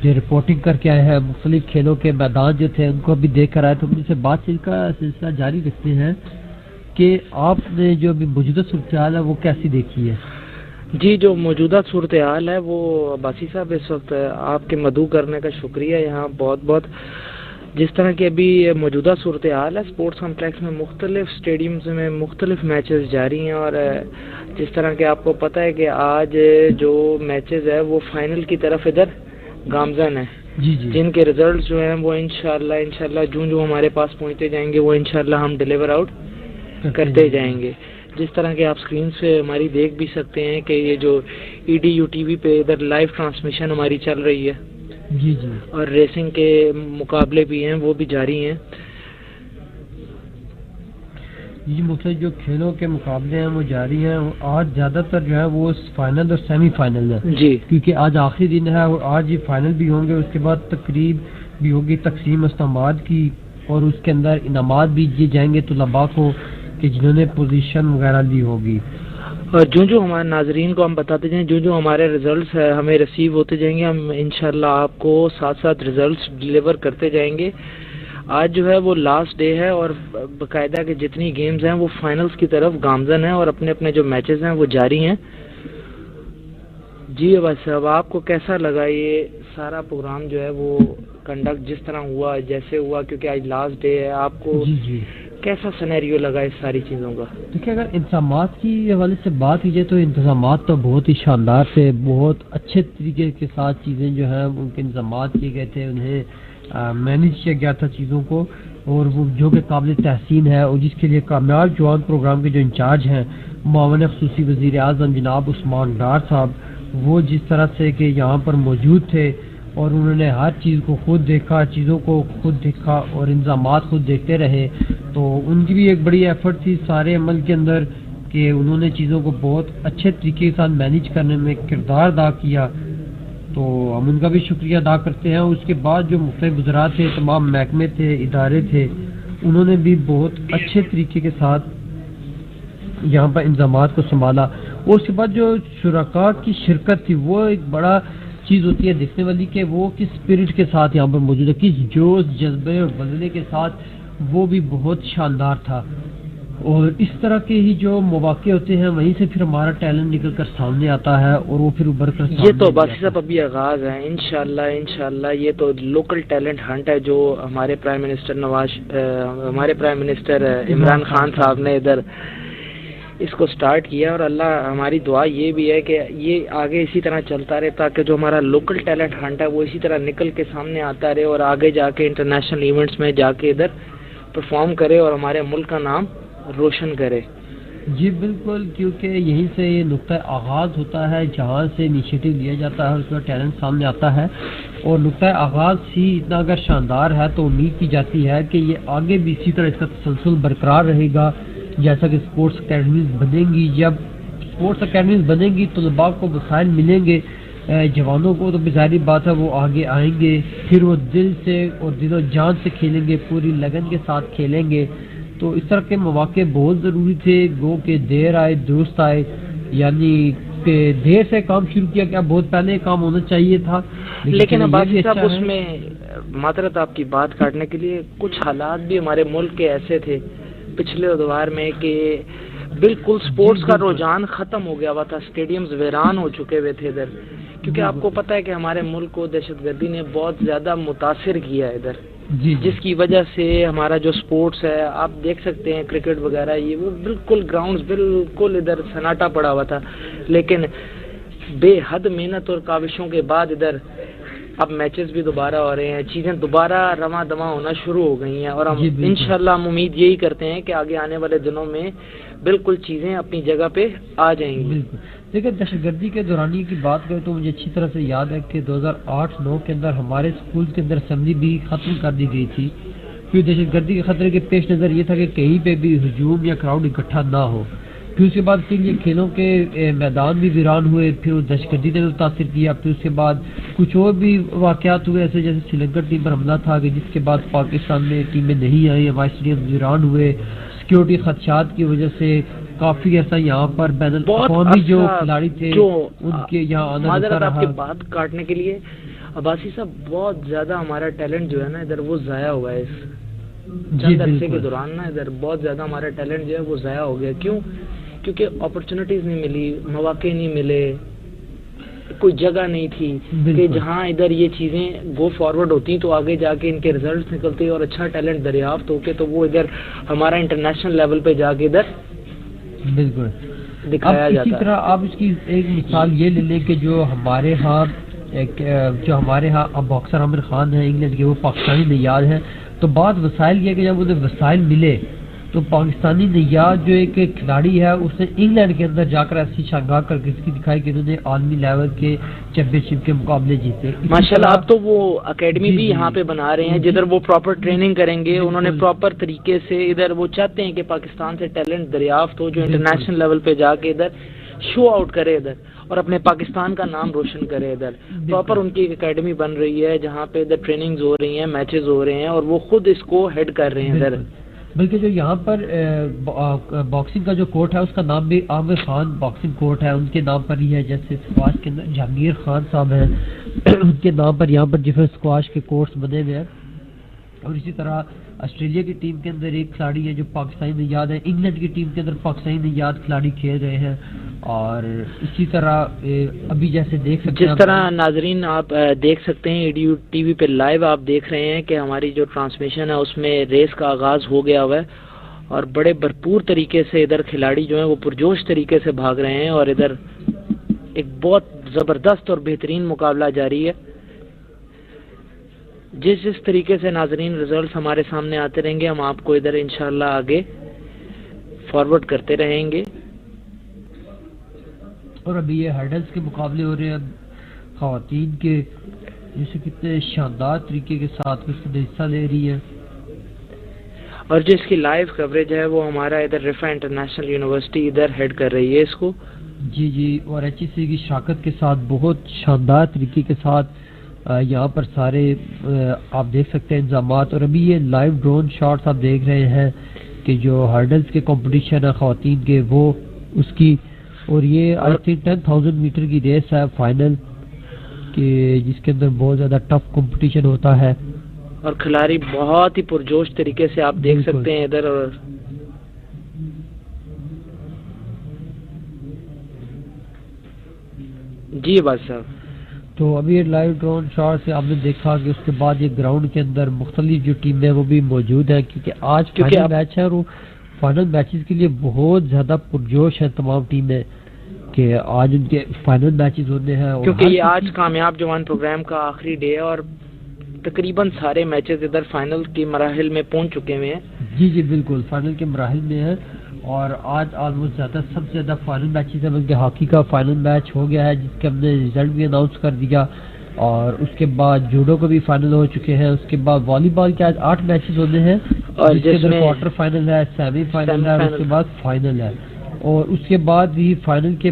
جو رپورٹنگ کر کے آئے ہیں مختلف کھیلوں کے میدان جو تھے ان کو ابھی دیکھ کر آئے. تو ہم ان سے بات چیت کا سلسلہ جاری رکھتے ہیں کہ آپ نے جو ابھی موجودہ صورتحال ہے وہ کیسی دیکھی ہے؟ جی، جو موجودہ صورتحال ہے وہ عباسی صاحب اس وقت آپ کے مدعو کرنے کا شکریہ یہاں بہت بہت. جس طرح کہ ابھی موجودہ صورتحال ہے اسپورٹس کمپلیکس میں مختلف اسٹیڈیمز میں مختلف میچز جاری ہیں، اور جس طرح کہ آپ کو پتہ ہے کہ آج جو میچز ہے وہ فائنل کی طرف ادھر گامزن ہیں. جی جی، جن کے ریزلٹس جو ہیں وہ انشاءاللہ جو ہمارے پاس پہنچتے جائیں گے وہ انشاءاللہ ہم ڈیلیور آؤٹ کرتے جائیں گے. جس طرح کہ آپ سکرین سے ہماری دیکھ بھی سکتے ہیں کہ یہ جو E D U T V پہ ادھر لائیو ٹرانسمیشن ہماری چل رہی ہے. جی جی، اور ریسنگ کے مقابلے بھی ہیں وہ بھی جاری ہیں. جی مختلف جو کھیلوں کے مقابلے ہیں وہ جاری ہیں. آج زیادہ تر جو ہے وہ فائنل اور سیمی فائنل ہے جی، کیونکہ آج آخری دن ہے اور آج یہ فائنل بھی ہوں گے. اس کے بعد تقریب بھی ہوگی تقسیم اسنامات کی اور اس کے اندر انعامات بھی دیے جائیں گے طلباء کو کہ جنہوں نے پوزیشن وغیرہ لی ہوگی. اور جو ہمارے ناظرین کو ہم بتاتے جائیں جو ہمارے ریزلٹس ہمیں ریسیو ہوتے جائیں گے ہم انشاءاللہ آپ کو ساتھ ساتھ ریزلٹس ڈیلیور کرتے جائیں گے. آج جو ہے وہ لاسٹ ڈے ہے اور باقاعدہ کہ جتنی گیمز ہیں وہ فائنلز کی طرف گامزن ہیں اور اپنے اپنے جو میچز ہیں وہ جاری ہیں. جی بھائی صاحب، آپ کو کیسا لگا یہ سارا پروگرام جو ہے وہ کنڈکٹ جس طرح ہوا جیسے ہوا، کیونکہ آج لاسٹ ڈے ہے، آپ کو جی جی، کیسا سینیریو لگا اس ساری چیزوں کا؟ دیکھیے اگر انتظامات کی حوالے سے بات کی جائے تو انتظامات تو بہت ہی شاندار تھے. بہت اچھے طریقے کے ساتھ چیزیں جو ہیں ان کے انتظامات کیے گئے تھے، انہیں مینیج کیا گیا تھا چیزوں کو، اور وہ جو کہ قابل تحسین ہے. اور جس کے لیے کامیاب جوان پروگرام کے جو انچارج ہیں معاون خصوصی وزیر اعظم جناب عثمان ڈار صاحب، وہ جس طرح سے کہ یہاں پر موجود تھے اور انہوں نے ہر چیز کو خود دیکھا، چیزوں کو خود دیکھا اور انتظامات خود دیکھتے رہے. تو ان کی بھی ایک بڑی ایفرٹ تھی سارے عمل کے اندر کہ انہوں نے چیزوں کو بہت اچھے طریقے کے ساتھ مینیج کرنے میں کردار ادا کیا. تو ہم ان کا بھی شکریہ ادا کرتے ہیں. اس کے بعد جو مختلف وزراء تھے، تمام محکمے تھے، ادارے تھے، انہوں نے بھی بہت اچھے طریقے کے ساتھ یہاں پر انتظامات کو سنبھالا. اور اس کے بعد جو شرکاء کی شرکت تھی وہ ایک بڑا چیز ہوتی ہے دیکھنے والی کہ وہ کس اسپرٹ کے ساتھ یہاں پر موجود ہے، کس جوش جذبے اور بدلے کے ساتھ، وہ بھی بہت شاندار تھا. اور اس طرح کے ہی جو مواقع ہوتے ہیں وہیں سے پھر ہمارا ٹیلنٹ نکل کر سامنے آتا ہے اور وہ پھر ابھر کر یہ تو باسی صاحب ابھی آغاز ہے. انشاءاللہ یہ تو لوکل ٹیلنٹ ہنٹ ہے جو ہمارے پرائم منسٹر عمران خان صاحب نے ادھر اس کو سٹارٹ کیا. اور اللہ ہماری دعا یہ بھی ہے کہ یہ آگے اسی طرح چلتا رہے تاکہ جو ہمارا لوکل ٹیلنٹ ہنٹ ہے وہ اسی طرح نکل کے سامنے آتا رہے اور آگے جا کے انٹرنیشنل ایونٹس میں جا کے ادھر پرفارم کرے اور ہمارے ملک کا نام روشن کرے. جی بالکل، کیونکہ یہیں سے یہ نقطہ آغاز ہوتا ہے جہاں سے انیشیٹو لیا جاتا ہے اور اس کا ٹیلنٹ سامنے آتا ہے. اور نقطہ آغاز ہی اتنا اگر شاندار ہے تو امید کی جاتی ہے کہ یہ آگے بھی اسی طرح اس کا تسلسل برقرار رہے گا. جیسا کہ اسپورٹس اکیڈمیز بنیں گی، جب اسپورٹس اکیڈمیز بنیں گی تو طلباء کو وسائل ملیں گے، جوانوں کو تو ظاہری بات ہے وہ آگے آئیں گے، پھر وہ دل سے اور دل و جان سے کھیلیں گے، پوری لگن کے ساتھ کھیلیں گے. تو اس طرح کے مواقع بہت ضروری تھے. گو کہ دیر آئے درست آئے، یعنی کہ دیر سے کام شروع کیا گیا، بہت پہلے کام ہونا چاہیے تھا. لیکن عباسی صاحب اس میں معذرت آپ کی بات کاٹنے کے لیے، کچھ حالات بھی ہمارے ملک کے ایسے تھے پچھلے ادوار میں کہ بالکل سپورٹس کا رجحان ختم ہو گیا ہوا تھا، اسٹیڈیمز ویران ہو چکے ہوئے تھے ادھر، کیونکہ آپ کو پتہ ہے کہ ہمارے ملک کو دہشت گردی نے بہت زیادہ متاثر کیا ہے ادھر، جس کی وجہ سے ہمارا جو سپورٹس ہے آپ دیکھ سکتے ہیں کرکٹ وغیرہ یہ وہ بالکل گراؤنڈز بالکل ادھر سناٹا پڑا ہوا تھا، لیکن بے حد محنت اور کاوشوں کے بعد ادھر اب میچز بھی دوبارہ ہو رہے ہیں، چیزیں دوبارہ رواں دواں ہونا شروع ہو گئی ہیں، اور ہم انشاءاللہ ہم امید یہی کرتے ہیں کہ آگے آنے والے دنوں میں بالکل چیزیں اپنی جگہ پہ آ جائیں گی۔ بالکل دیکھیں، دہشت گردی کے دورانی کی بات کریں تو مجھے اچھی طرح سے یاد ہے کہ 2008-9 کے اندر ہمارے اسکول کے اندر اسمبلی بھی ختم کر دی گئی تھی، پھر دہشت گردی کے خطرے کے پیش نظر یہ تھا کہ کہیں پہ بھی ہجوم یا کراؤڈ اکٹھا نہ ہو، پھر اس کے بعد پھر یہ کھیلوں کے میدان بھی ویران ہوئے، پھر دہشت گردی نے متاثر کیا، پھر اس کے بعد کچھ اور بھی واقعات ہوئے ایسے جیسے سری لنکا ٹیم پر حملہ تھا کہ جس کے بعد پاکستان میں ٹیمیں نہیں آئیں، ہمارے اسٹیڈیم ویران ہوئے، سیکیورٹی خدشات کی وجہ سے کافی ایسا یہاں پر بین الاقوامی جو کھلاڑی تھے ان کے یہاں آنا معذرت آپ کی بات کاٹنے کے لیے، عباسی صاحب بہت زیادہ ہمارا ٹیلنٹ جو ہے نا ادھر وہ ضائع ہوا ہے اس چند عرصے کے دوران نا، ادھر بہت زیادہ ہمارا ٹیلنٹ جو ہے وہ ضائع ہو گیا۔ کیوں؟ کیونکہ اپرچونیٹیز نہیں ملی، مواقع نہیں ملے، کوئی جگہ نہیں تھی کہ جہاں ادھر یہ چیزیں گو فارورڈ ہوتی تو آگے جا کے ان کے ریزلٹس نکلتے اور اچھا ٹیلنٹ دریافت ہو کے تو وہ ادھر ہمارا انٹرنیشنل لیول پہ جا کے ادھر بالکل دکھایا جاتا ہے۔ اسی طرح آپ اس کی ایک مثال یہ لے لیں کہ جو ہمارے ہاں باکسر عامر خان ہیں انگلینڈ کے، وہ پاکستانی نیاز ہیں، تو بعض وسائل یہ کہ جب انہیں وسائل ملے تو پاکستانی نیاز جو ایک کھلاڑی ہے اس نے انگلینڈ کے اندر جا کر ایسی شاندار کارکردگی دکھائی کہ انہوں نے عالمی لیول کے چیمپئن شپ کے مقابلے جیتے۔ ماشاءاللہ اب تو وہ اکیڈمی بھی یہاں پہ بنا رہے ہیں جدھر وہ پراپر ٹریننگ کریں گے، انہوں نے پراپر طریقے سے ادھر وہ چاہتے ہیں کہ پاکستان سے ٹیلنٹ دریافت ہو جو انٹرنیشنل لیول پہ جا کے ادھر شو آؤٹ کرے ادھر اور اپنے پاکستان کا نام روشن کرے ادھر۔ پراپر ان کی ایک اکیڈمی بن رہی ہے جہاں پہ ادھر ٹریننگز ہو رہی ہیں، میچز ہو رہے ہیں اور وہ خود اس کو ہیڈ کر رہے ہیں ادھر۔ بلکہ جو یہاں پر باکسنگ کا جو کورٹ ہے اس کا نام بھی عامر خان باکسنگ کورٹ ہے، ان کے نام پر ہی ہے، جیسے اسکواش کے اندر جہانگیر خان صاحب ہیں ان کے نام پر یہاں پر ڈفرینٹ اسکواش کے کورٹس بنے ہوئے ہیں، اور اسی طرح آسٹریلیا کی ٹیم کے اندر ایک کھلاڑی ہے جو پاکستانی نیاد ہے، انگلینڈ کی ٹیم کے اندر پاکستانی نیاد کھلاڑی کھیل رہے ہیں، اور اسی طرح ابھی جیسے دیکھ سکتے ہیں جس طرح ناظرین آپ دیکھ سکتے ہیں ایڈیو ٹی وی پہ لائیو آپ دیکھ رہے ہیں کہ ہماری جو ٹرانسمیشن ہے اس میں ریس کا آغاز ہو گیا ہوا ہے اور بڑے بھرپور طریقے سے ادھر کھلاڑی جو ہیں وہ پرجوش طریقے سے بھاگ رہے ہیں اور ادھر ایک بہت زبردست اور بہترین مقابلہ جاری ہے۔ جس طریقے سے ناظرین ریزلٹس ہمارے سامنے آتے رہیں گے ہم آپ کو ادھر انشاءاللہ آگے فارورڈ کرتے رہیں گے۔ اور ابھی یہ ہرڈلز کے مقابلے ہو رہے ہیں خواتین کے، جسے کتنے شاندار طریقے کے ساتھ اس میں حصہ لے رہی ہیں، اور جو اس کی لائیو کوریج ہے وہ ہمارا ادھر رفا انٹرنیشنل یونیورسٹی ادھر ہیڈ کر رہی ہے اس کو۔ جی اور ایچ ای سی کی شراکت کے ساتھ بہت شاندار طریقے کے ساتھ یہاں پر سارے آپ دیکھ سکتے ہیں انتظامات، اور ابھی یہ لائیو ڈرون شاٹس آپ دیکھ رہے ہیں کہ جو ہرڈلز کے کمپٹیشن ہے خواتین کے وہ اس کی، اور یہ آئی تھنک 10,000 میٹر کی ریس ہے فائنل کہ جس کے اندر بہت زیادہ ٹف کمپٹیشن ہوتا ہے، اور کھلاڑی بہت ہی پرجوش طریقے سے آپ دیکھ سکتے ہیں ادھر۔ اور جی بات صاحب، تو ابھی یہ لائیو ڈرون شاٹ سے آپ نے دیکھا کہ اس کے بعد یہ گراؤنڈ کے اندر مختلف جو ٹیمیں وہ بھی موجود ہیں، کیونکہ آج فائنل میچ ہے اور وہ فائنل میچز کے لیے بہت زیادہ پرجوش ہیں تمام ٹیمیں کہ آج ان کے فائنل میچز ہونے ہیں، کیونکہ یہ آج کامیاب جوان پروگرام کا آخری ڈے ہے اور تقریباً سارے میچز ادھر فائنل کے مراحل میں پہنچ چکے ہوئے ہیں۔ جی بالکل فائنل کے مراحل میں ہیں، اور آج آلموسٹ سب سے زیادہ فائنل میچز ہیں، بلکہ ہاکی کا فائنل میچ ہو گیا ہے جس کے ہم نے رزلٹ بھی اناؤنس کر دیا، اور اس کے بعد جوڈو کو بھی فائنل ہو چکے ہیں، اس کے بعد والی بال کے آج 8 میچز ہونے ہیں اور جس کے اندر کوارٹر فائنل ہے، سیمی فائنل ہے، اور اس کے بعد فائنل ہے، اور اس کے بعد بھی فائنل کے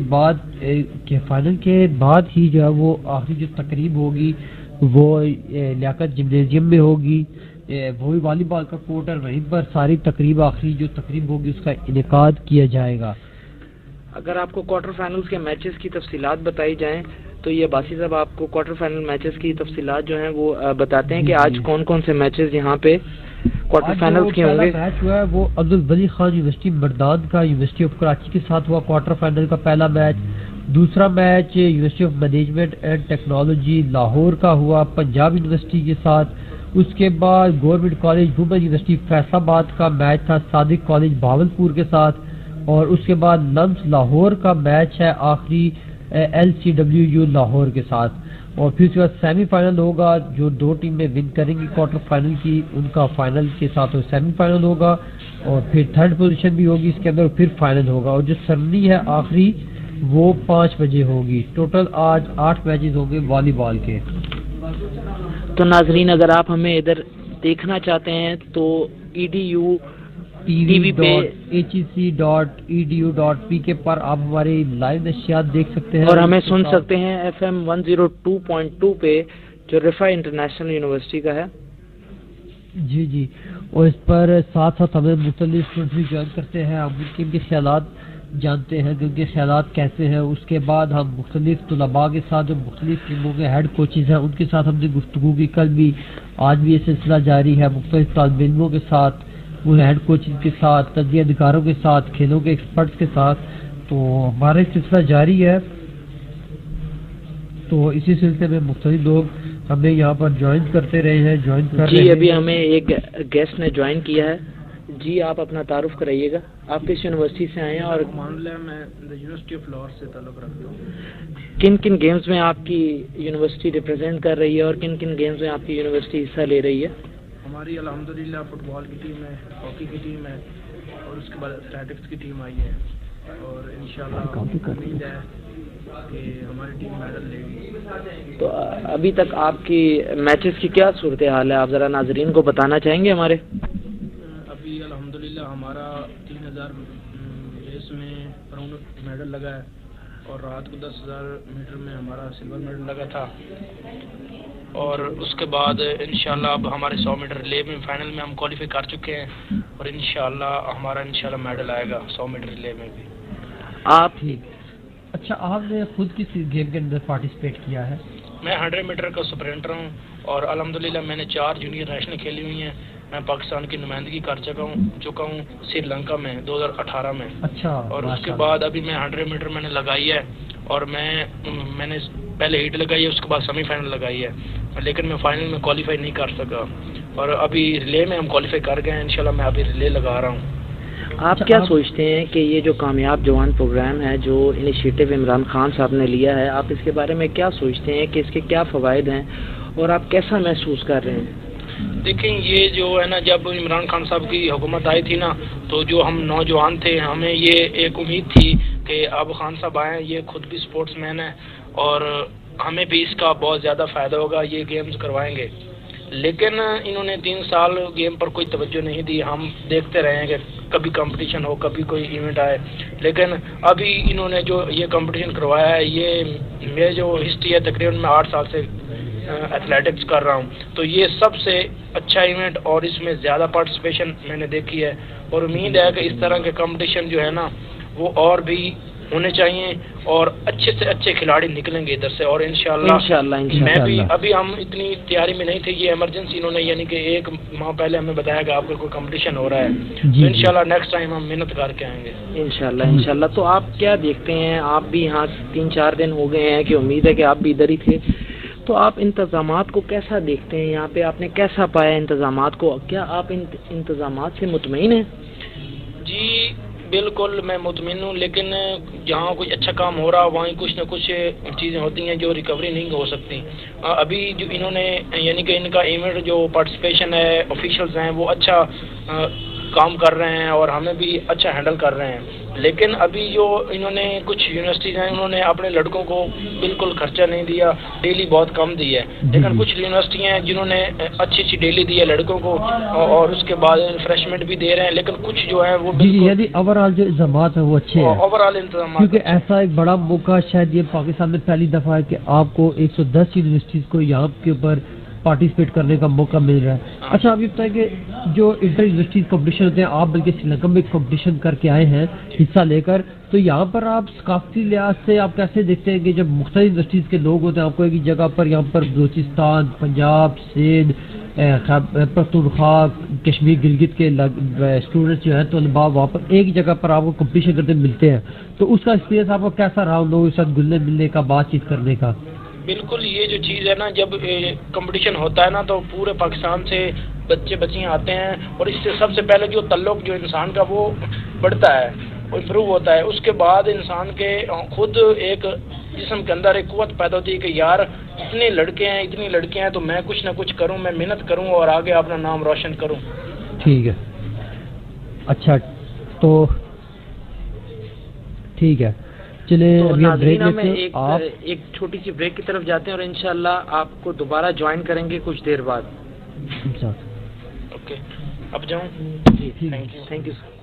بعد ہی جو ہے وہ آخری جو تقریب ہوگی وہ لیاقت جمنیزیم میں ہوگی، وہی والی بال کا کورٹ ہے، وہیں پر ساری تقریب آخری جو تقریب ہوگی اس کا انعقاد کیا جائے گا۔ اگر آپ کو کوارٹر فائنلز کے میچز کی تفصیلات بتائی جائیں تو یہ باسی صاحب آپ کو کوارٹر فائنل میچز کی تفصیلات جو ہیں وہ بتاتے ہیں کہ آج کون کون سے میچز یہاں پہ کوارٹر فائنلز کے ہوں گے. میچ ہوا ہے وہ عبدالولی خان یونیورسٹی مردان کا یونیورسٹی آف کراچی کے ساتھ ہوا کوارٹر فائنل کا پہلا میچ. دوسرا match University of Management and Technology Lahore کا ہوا پنجاب یونیورسٹی کے ساتھ. اس کے بعد Government College Women University Faisalabad کا میچ تھا صادق کالج بہاولپور کے ساتھ. اور اس کے بعد لمس لاہور کا میچ ہے آخری LCWU لاہور کے ساتھ. اور پھر اس کے بعد سیمی فائنل ہوگا, جو 2 ٹیمیں ون کریں گی کوارٹر فائنل کی ان کا فائنل کے ساتھ سیمی فائنل ہوگا. اور پھر 3rd پوزیشن بھی ہوگی اس کے اندر, پھر فائنل ہوگا. اور جو سرنی ہے آخری وہ 5 بجے ہوگی. ٹوٹل آج 8 میچز ہوں گے والی بال کے. تو ناظرین اگر آپ ہمیں ادھر دیکھنا چاہتے ہیں تو tv.hec.edu.pk پر آپ ہماری لائیو نشریات دیکھ سکتے ہیں اور ہمیں سن سکتے ہیں FM 102.2 پہ جو رفا انٹرنیشنل یونیورسٹی کا ہے. جی اور اس پر ساتھ ساتھ ہمیں مختلف اسٹوڈنٹ بھی جوائن کرتے ہیں. ہم ان کے خیالات جانتے ہیں کہ ان کے خیالات کیسے ہیں. اس کے بعد ہم مختلف طلباء کے ساتھ جو مختلف ٹیموں کے ہیڈ کوچز ہیں ان کے ساتھ ہم نے گفتگو کی. کل بھی آج بھی یہ سلسلہ جاری ہے. مختلف طالب علموں کے ساتھ, وہ ہیڈ کوچز کے ساتھ, تجزیہ اداروں کے ساتھ, کھیلوں کے ایکسپرٹس کے ساتھ. تو ہمارا سلسلہ جاری ہے. تو اسی سلسلے میں مختلف لوگ ہمیں یہاں پر جوائن کرتے رہے ہیں, جوائن کر رہے ہیں. جی ابھی ہمیں ایک گیسٹ نے جوائن کیا ہے. جی آپ اپنا تعارف کرائیے گا, آپ کس یونیورسٹی سے آئے ہیں اور میں یونیورسٹی آف لاہور سے تعلق رکھتا ہوں. کن کن گیمز میں آپ کی یونیورسٹی ریپرزینٹ کر رہی ہے اور کن کن گیمز میں آپ کی یونیورسٹی حصہ لے رہی ہے؟ ہماری الحمدللہ فٹ بال کی ٹیم ہے, ہاکی کی ٹیم ہے اور اس کے بعد ایتھلیٹکس کی ٹیم آئی ہے. اور انشاءاللہ امید ہے کہ ہماری ٹیم میڈل لے گی. تو ابھی تک آپ کی میچز کی کیا صورتحال ہے, آپ ذرا ناظرین کو بتانا چاہیں گے ہمارے؟ ابھی الحمدللہ ہمارا 3000 ریس میں براؤن میڈل لگا ہے اور رات کو 10,000 میٹر میں ہمارا سلور میڈل لگا تھا. اور اس کے بعد انشاءاللہ اب ہمارے 100 میٹر ریلے میں فائنل میں ہم کوالیفائی کر چکے ہیں اور انشاءاللہ ہمارا میڈل آئے گا 100 میٹر ریلے میں بھی. آپ اچھا, آپ نے خود کس گیم کے اندر پارٹیسپیٹ کیا ہے؟ میں 100 میٹر کا سپرنٹر ہوں اور الحمدللہ میں نے 4 جونیئر نیشنل کھیلی ہوئی ہیں. میں پاکستان کی نمائندگی کر چکا ہوں سری لنکا میں 2018 میں. اچھا. اور اس کے بعد ابھی میں 100 میٹر میں نے لگائی ہے اور میں نے پہلے ہیٹ لگائی ہے, اس کے بعد سیمی فائنل لگائی ہے, لیکن میں فائنل میں کوالیفائی نہیں کر سکا. اور ابھی ریلے میں ہم کوالیفائی کر گئے ہیں, انشاءاللہ میں ابھی ریلے لگا رہا ہوں. آپ کیا سوچتے ہیں کہ یہ جو کامیاب جوان پروگرام ہے جو انیشیٹو عمران خان صاحب نے لیا ہے, آپ اس کے بارے میں کیا سوچتے ہیں کہ اس کے کیا فوائد ہیں اور آپ کیسا محسوس کر رہے ہیں؟ دیکھیں, یہ جو ہے نا, جب عمران خان صاحب کی حکومت آئی تھی نا, تو جو ہم نوجوان تھے ہمیں یہ ایک امید تھی کہ اب خان صاحب آئیں, یہ خود بھی سپورٹس مین ہیں اور ہمیں بھی اس کا بہت زیادہ فائدہ ہوگا, یہ گیمز کروائیں گے. لیکن انہوں نے 3 سال گیم پر کوئی توجہ نہیں دی. ہم دیکھتے رہے ہیں کہ کبھی کمپٹیشن ہو, کبھی کوئی ایونٹ آئے, لیکن ابھی انہوں نے جو یہ کمپٹیشن کروایا ہے, یہ میرے جو ہسٹری ہے تقریباً میں 8 سال سے ایتھلیٹکس کر رہا ہوں, تو یہ سب سے اچھا ایونٹ اور اس میں زیادہ پارٹیسپیشن میں نے دیکھی ہے. اور امید ہے کہ اس طرح کے کمپٹیشن جو ہے نا وہ اور بھی ہونے چاہیے اور اچھے سے اچھے کھلاڑی نکلیں گے ادھر سے. اور انشاءاللہ میں بھی, ابھی ہم اتنی تیاری میں نہیں تھے, یہ ایمرجنسی انہوں نے یعنی کہ 1 ماہ پہلے ہمیں بتایا کہ آپ کا کوئی کمپٹیشن ہو رہا ہے, تو انشاءاللہ نیکسٹ ٹائم ہم محنت کر کے آئیں گے انشاءاللہ. تو آپ کیا دیکھتے ہیں, آپ بھی یہاں 3-4 دن ہو گئے ہیں کہ امید ہے کہ آپ بھی ادھر ہی تھے, تو آپ انتظامات کو کیسا دیکھتے ہیں یہاں پہ, آپ نے کیسا پایا انتظامات کو, کیا آپ انتظامات سے مطمئن ہیں؟ جی بالکل میں مطمئن ہوں, لیکن جہاں کوئی اچھا کام ہو رہا وہیں کچھ نہ کچھ چیزیں ہوتی ہیں جو ریکوری نہیں ہو سکتی. ابھی جو انہوں نے یعنی کہ ان کا ایونٹ جو پارٹیسپیشن ہے, آفیشلز ہیں وہ اچھا کام کر رہے ہیں اور ہمیں بھی اچھا ہینڈل کر رہے ہیں. لیکن ابھی جو انہوں نے کچھ یونیورسٹیز ہیں انہوں نے اپنے لڑکوں کو بالکل خرچہ نہیں دیا, ڈیلی بہت کم دی ہے. لیکن کچھ یونیورسٹی ہیں جنہوں نے اچھی ڈیلی دی ہے لڑکوں کو اور اس کے بعد ریفریشمنٹ بھی دے رہے ہیں, لیکن کچھ جو ہیں وہ یعنی اوور آل جو انتظامات ہیں وہ اچھے ہیں, اوور آل انتظامات. کیونکہ ایسا ایک بڑا موقع شاید یہ پاکستان میں پہلی دفعہ ہے کہ آپ کو 110 یونیورسٹیز کو یہاں کے اوپر پارٹیسپیٹ کرنے کا موقع مل رہا ہے. اچھا آپ یہ بتائیں کہ جو انٹر یونیورسٹیز کمپٹیشن ہوتے ہیں, آپ بلکہ سری لنکا میں کمپٹیشن کر کے آئے ہیں حصہ لے کر, تو یہاں پر آپ ثقافتی لحاظ سے آپ کیسے دیکھتے ہیں کہ جب مختلف یونیورسٹیز کے لوگ ہوتے ہیں, آپ کو ایک جگہ پر یہاں پر بلوچستان, پنجاب, سندھ, پختونخوا, کشمیر, گلگت کے اسٹوڈنٹس جو ہیں طلباء وہاں پر ایک جگہ پر آپ کو کمپٹیشن کرتے ملتے ہیں, تو اس کا ایکسپیرینس آپ کو کیسا رہا ان لوگوں کے ساتھ گلنے ملنے کا, بات چیت کرنے کا؟ بالکل, یہ جو چیز ہے نا, جب کمپٹیشن ہوتا ہے نا تو پورے پاکستان سے بچے بچیاں آتے ہیں, اور اس سے سب سے پہلے جو تعلق جو انسان کا وہ بڑھتا ہے, وہ امپروو ہوتا ہے. اس کے بعد انسان کے خود ایک جسم کے اندر ایک قوت پیدا ہوتی ہے کہ یار اتنے لڑکے ہیں, اتنی لڑکیاں ہیں, تو میں کچھ نہ کچھ کروں, میں محنت کروں اور آگے اپنا نام روشن کروں. ٹھیک ہے, اچھا تو ٹھیک ہے, چلے ناظرین میں ایک چھوٹی سی بریک کی طرف جاتے ہیں اور انشاءاللہ آپ کو دوبارہ جوائن کریں گے کچھ دیر بعد. اوکے, اب جاؤں؟ جی تھینک یو سر.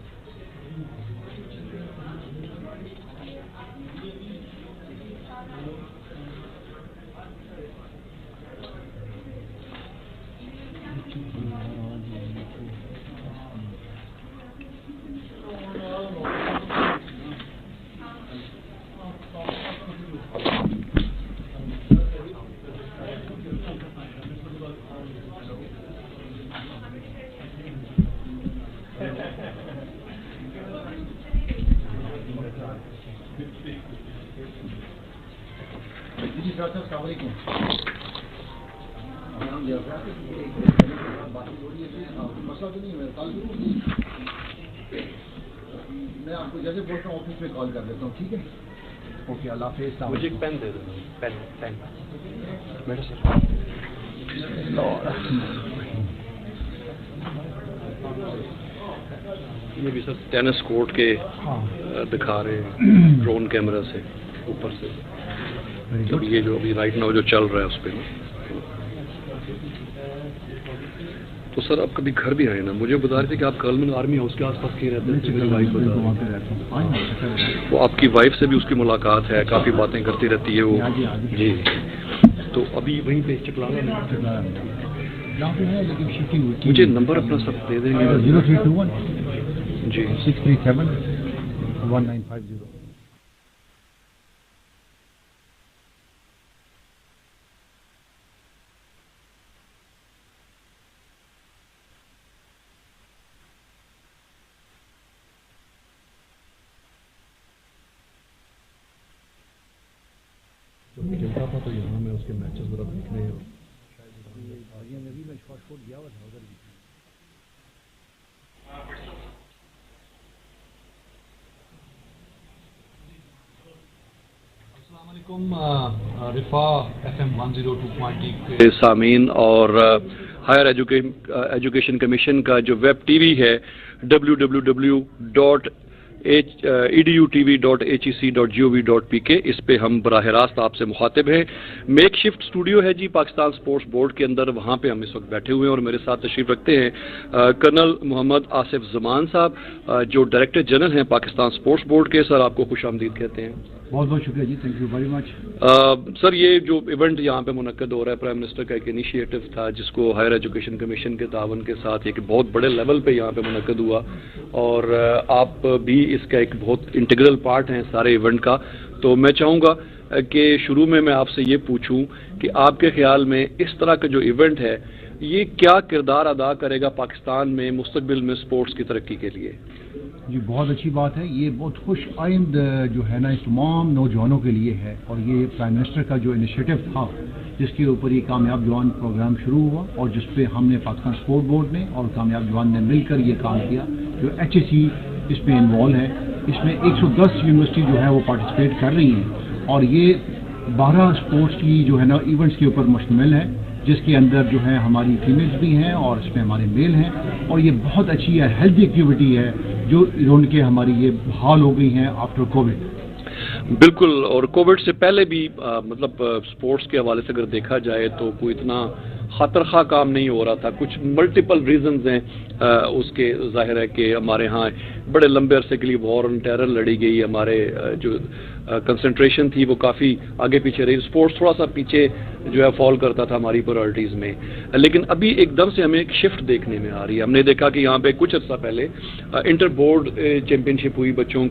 میں آپ کو جیسے بولتا ہوں آفس میں کال کر دیتا ہوں, ٹھیک ہے؟ اوکے, اللہ حافظ. مجھے ایک پین دے دو, پین. یہ بھی سر ٹینس کورٹ کے دکھا رہے ہیں ڈرون کیمرہ سے اوپر سے, یہ جو ابھی رائٹ ناؤ جو چل رہا ہے اس پہ. تو سر آپ کبھی گھر بھی آئے نا, مجھے بتا رہے تھے کہ آپ کرلمن آرمی ہاؤس کے آس پاس کی رہتے ہیں. میری وائف وہ آپ کی وائف سے بھی اس کی ملاقات ہے, کافی باتیں کرتی رہتی ہے وہ. جی, تو ابھی وہیں پہ چکلانا مجھے نمبر اپنا سب دے دیں گے. 0321 جی 637 1950. چلتا تھا تو یہاں میں اس کے میچز ذرا دیکھنے ہیں. السلام علیکم رفا FM 102.1 کے سامعین, اور ہائر ایجوکیشن کمیشن کا جو ویب ٹی وی ہے www.edutv.hec.gov.pk, اس پہ ہم براہ راست آپ سے مخاطب ہیں. میک شفٹ اسٹوڈیو ہے جی پاکستان سپورٹس بورڈ کے اندر, وہاں پہ ہم اس وقت بیٹھے ہوئے ہیں, اور میرے ساتھ تشریف رکھتے ہیں کرنل محمد آصف زمان صاحب, جو ڈائریکٹر جنرل ہیں پاکستان سپورٹس بورڈ کے. سر آپ کو خوش آمدید کہتے ہیں. بہت بہت شکریہ جی, تھینک یو ویری مچ. سر یہ جو ایونٹ یہاں پہ منعقد ہو رہا ہے, پرائم منسٹر کا ایک انیشیٹو تھا جس کو ہائر ایجوکیشن کمیشن کے تعاون کے ساتھ ایک بہت بڑے لیول پہ یہاں پہ منعقد ہوا, اور آپ بھی اس کا ایک بہت انٹیگرل پارٹ ہیں سارے ایونٹ کا. تو میں چاہوں گا کہ شروع میں آپ سے یہ پوچھوں کہ آپ کے خیال میں اس طرح کا جو ایونٹ ہے یہ کیا کردار ادا کرے گا پاکستان میں مستقبل میں سپورٹس کی ترقی کے لیے؟ جی بہت اچھی بات ہے, یہ بہت خوش آئند جو ہے نا اس تمام نوجوانوں کے لیے ہے, اور یہ پرائم منسٹر کا جو انیشیٹو تھا جس کے اوپر یہ کامیاب جوان پروگرام شروع ہوا, اور جس پہ ہم نے پاکستان سپورٹ بورڈ نے اور کامیاب جوان نے مل کر یہ کام کیا. جو HEC اس میں انوالو ہے, اس میں 110 یونیورسٹی جو ہے وہ پارٹیسپیٹ کر رہی ہیں, اور یہ 12 اسپورٹس کی جو ہے نا ایونٹس کے اوپر مشتمل ہے, جس کے اندر جو ہے ہماری فیمیلز بھی ہیں اور اس میں ہمارے میل ہیں, اور یہ بہت اچھی ہے, ہیلتھی ایکٹیویٹی ہے جو ان کے ہماری یہ حال ہو گئی ہیں آفٹر کووڈ. بالکل, اور کووڈ سے پہلے بھی مطلب سپورٹس کے حوالے سے اگر دیکھا جائے تو کوئی اتنا خاطر خواہ کام نہیں ہو رہا تھا. کچھ ملٹیپل ریزنز ہیں اس کے. ظاہر ہے کہ ہمارے ہاں بڑے لمبے عرصے کے لیے وار آن ٹیرر لڑی گئی. ہمارے جو کنسنٹریشن تھی وہ کافی آگے پیچھے رہی. اسپورٹس تھوڑا سا پیچھے جو ہے فال کرتا تھا ہماری پرائرٹیز میں. لیکن ابھی ایک دم سے ہمیں ایک شفٹ دیکھنے میں آ رہی ہے. ہم نے دیکھا کہ یہاں پہ کچھ عرصہ پہلے انٹر بورڈ چیمپئن شپ ہوئی بچوں